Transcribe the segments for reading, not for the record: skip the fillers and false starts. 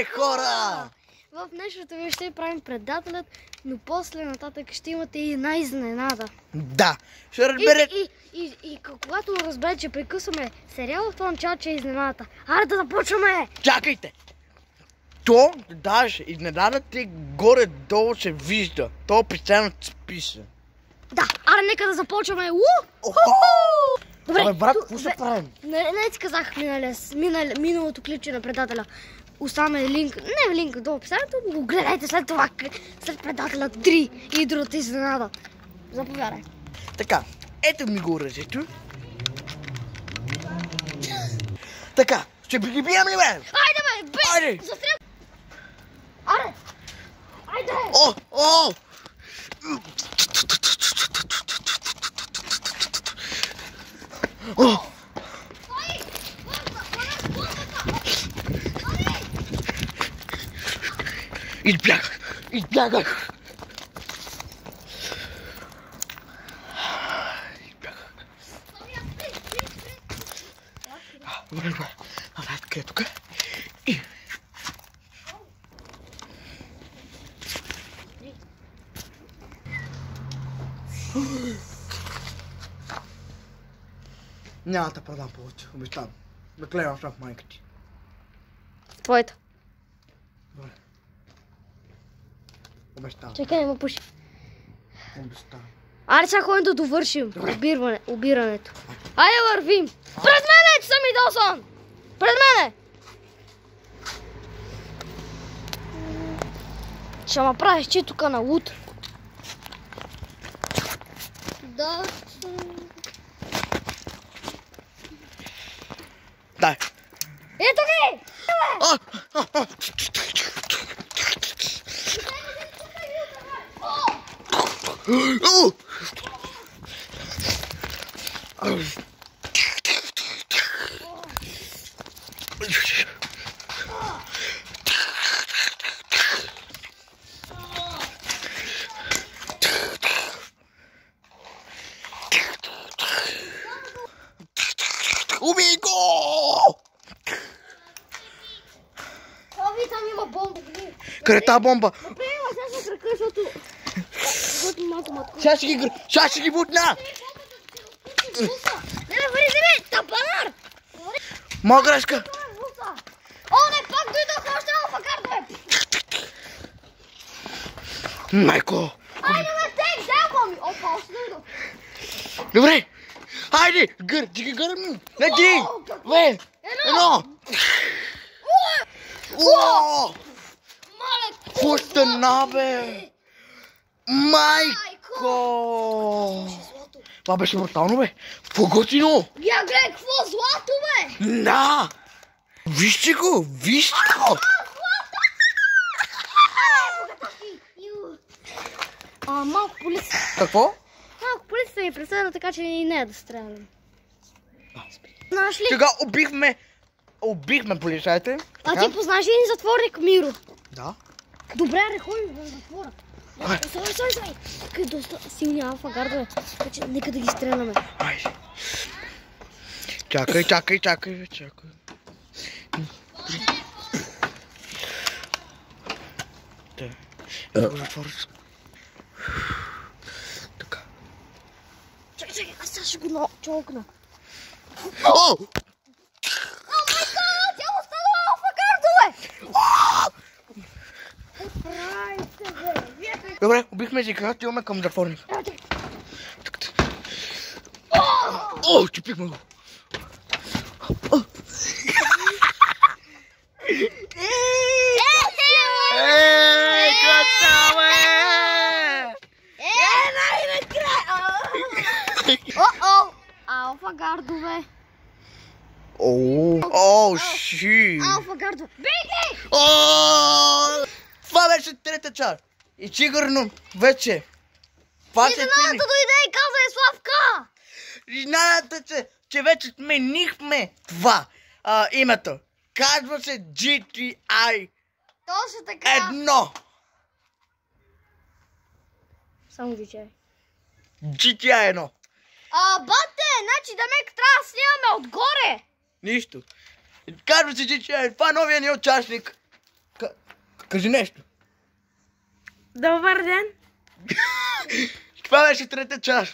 хора! В днешното ви ще правим предателят, но после нататък ще имате и една изненада. Да, ще разберете. И когато разберете, че прекъсваме сериал, в това начало, че е изненадата. Аре да започваме! Чакайте! То, даже изненадата е горе-долу се вижда. То постоянно списа. Да, аре нека да започваме! Добре, Абе, брат, какво ще правим? Не ти казах миналото клипче на предателя. Оставаме линк, не линк долу в описанието, го гледайте след това, след предателя 3 и другата изненада. Заповядай. Така, ето ми го оръжието. Така, ще ги бием ли, бе? Айде, бе! Айде! Застрел! Аре! Айде! О! Избягах! Добре, така е тук. И... Няма да продам повече, обещавам. Наклевам в майка ти. Твоето. Добре. Обещавам. Чакай, не ме пуши. Обещавам. Аре, сега ходим да довършим обирането. Айде вървим! Пред мене, Сами Досон! Пред мене! Ще ма правиш че тук на лут. Да. Дай. Ето ги! Убий го! Това ви там има бомба. Къде е тази бомба? Приема сега с ръка, защото матко. Сега ще ги бутна! Не, вари, тапанар! Моя грешка! О, не, пак дойдоха още алфакардове! Майко! Айде, бе, дай ми! Опа, още дойдох. Добре! Хайде! Ти ги гърми! Лети! Две! Едно! Уау! Какво стана, бе? Майко! Това беше брутално, бе! Какво готино! Я гледай, какво злато, бе! Да! Вижте го! Вижте го! Малко полиция. Какво? Малко полицията ми преследва, така че и не е да стрелям. Знаеш ли? Сега убихме полицаите. А ти познаш ли един затворник, Миро? Да. Добре, аре, ходим в затвора. Стой. Тук е доста силни алфагардове, така че нека да ги стреляме. Айде. Чакай. Така. Чакай, аз сега ще го чолкна. О! Май гад, тя остана алфагардове! Добре, убихме си, когато имаме към затворник. О, чупихме го. Алфагардове. О, ши. Алфагардове. Беги! Това беше трета част. И сигурно вече. Изненадата дойде и каза Славка. Изненадата, че вече сменихме това името. Казва се GTI. Точно така. Едно. Само GTI. GTI едно. Бате, значи да ме трябва да снимаме отгоре. Нищо. Казва се GTI. Това е новия ни участник. Кажи нещо. Добър ден. Това беше третия час.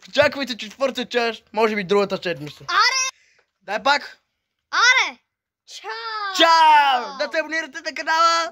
Очаквайте четвъртия час, може би другата седмица. Аре! Дай пак. Аре! Чао! Чао! Да се абонирате на канала!